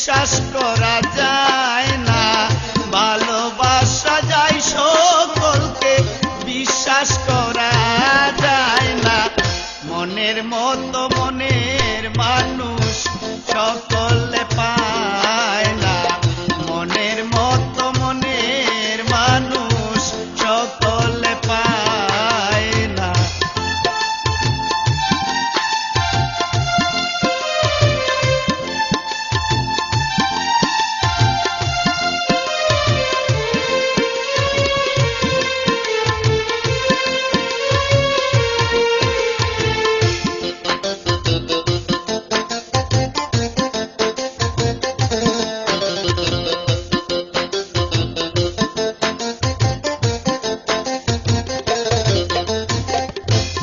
বিশ্বাস করা যায় না, ভালোবাসা যায় সকলকে, বিশ্বাস করা যায় না। মনের মতো মনের মানুষ সকলে পায় না, মনের মতো মনের মানুষ সকলে পায় না।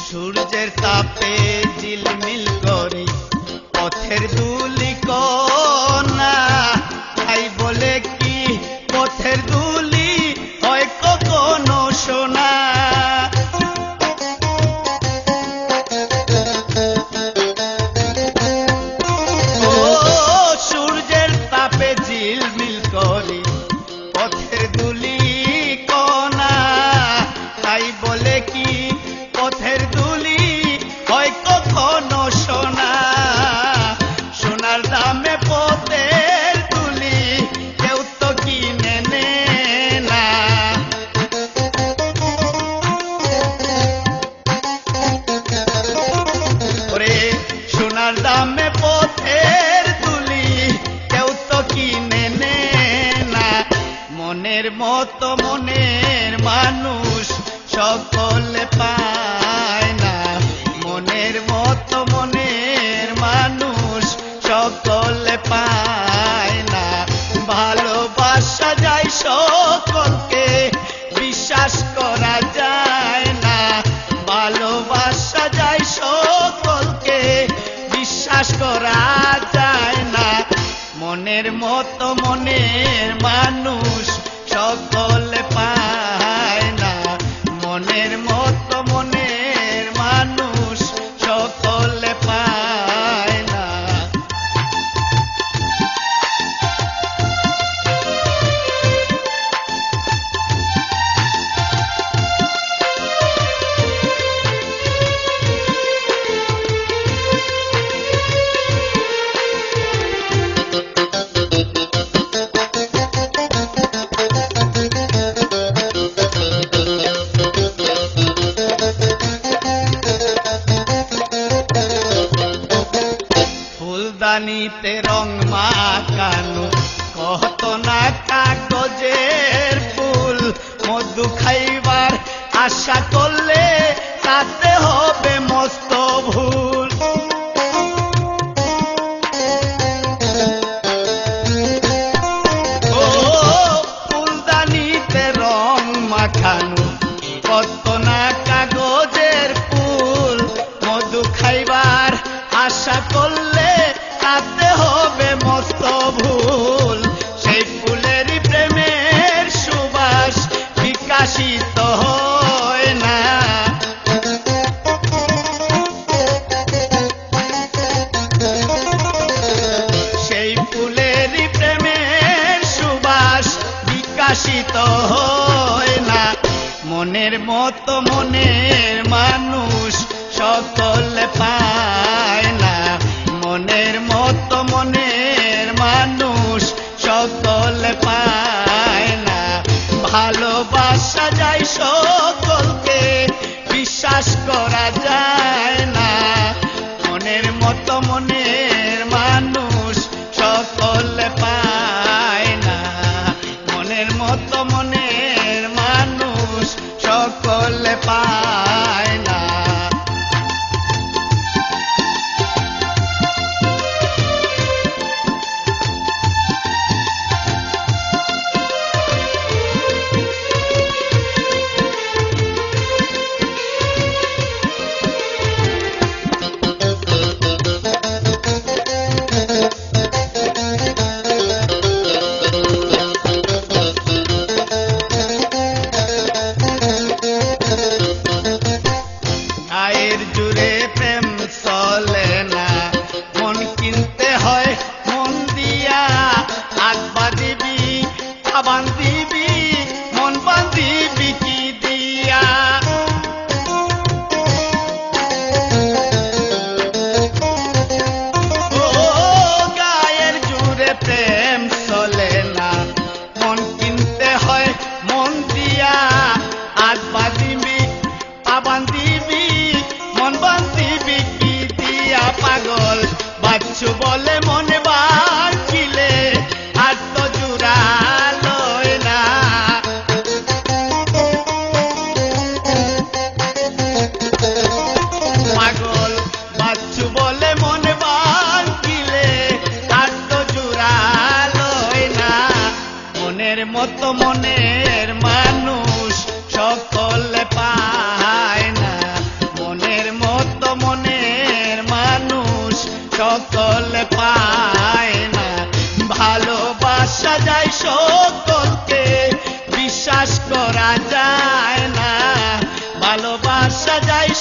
সূর্যের তাপে ঝিলমিল করে পথের ধুলি কণা, তাই বলে কি পথের ধুলি হয় কখনো সোনা? ও সূর্যের তাপে ঝিলমিল করে পথের ধুলি কণা, তাই বলে কি পথের ধুলি হয় কখনো সোনা? সোনার দামে পথের ধুলি কেউ তো কিনে নে না। ওরে সোনার দামে পথের ধুলি কেউ তো কিনে নে না। মনের মতো মনের মানুষ সকলে পায় না, মনের মতো মনের মানুষ সকলে পায় না। ভালোবাসা যায় সকলকে, বিশ্বাস করা যায় না, ভালোবাসা যায় সকলকে, বিশ্বাস করা যায় না। মনের মতো মনের মানুষ সকলে পায় না, মনের মতো মনের মানুষ সকলে পায় না। ফুলদানিতে রং মাখানো কত না কাগজের ফুল, মধু খাইবার আশা করলে তাতে হবে মস্ত ভুল। ও ফুলদানিতে রং মাখানো কত না কাগজের ফুল, মধু খাইবার আশা করলে তাতে হবে মস্ত ভুল। সেই ফুলেরই প্রেমের সুবাস বিকাশিত হয় না। সেই ফুলেরই প্রেমের সুবাস বিকাশিত হয় না। মনের মতো মনের মানুষ সকলে পায় না, মনের মতো মনের মানুষ সকলে পায় না। ভালোবাসা যায় সকলকে, বিশ্বাস করা যায় না, মনের মতো মনের মানুষ সকলে পায় না, মনের মতো মনের মানুষ সকলে পায় না। বান্ধিবি মন বান্ধিবি কি দিয়া ও গায়ের জুড়ে প্রেম চলে না মন কিনতে হয় মন দিয়া আজ বাঁধিবি পা বান্ধিবি মন বান্ধিবি কি দিয়া পাগল বাচ্চু বলে মনে বাঁধিলে আর তো জুড়ালয় না পাগল বাচ্চু বলে মনে বাঁধিলে আর তো জুড়ালয় না মনের মতো মনের মানুষ সকলে পায় না মনের মতো মনের মানুষ সকলে পায় না ভালোবাসা যায় সকলকে বিশ্বাস করা যায় না ভালোবাসা যায়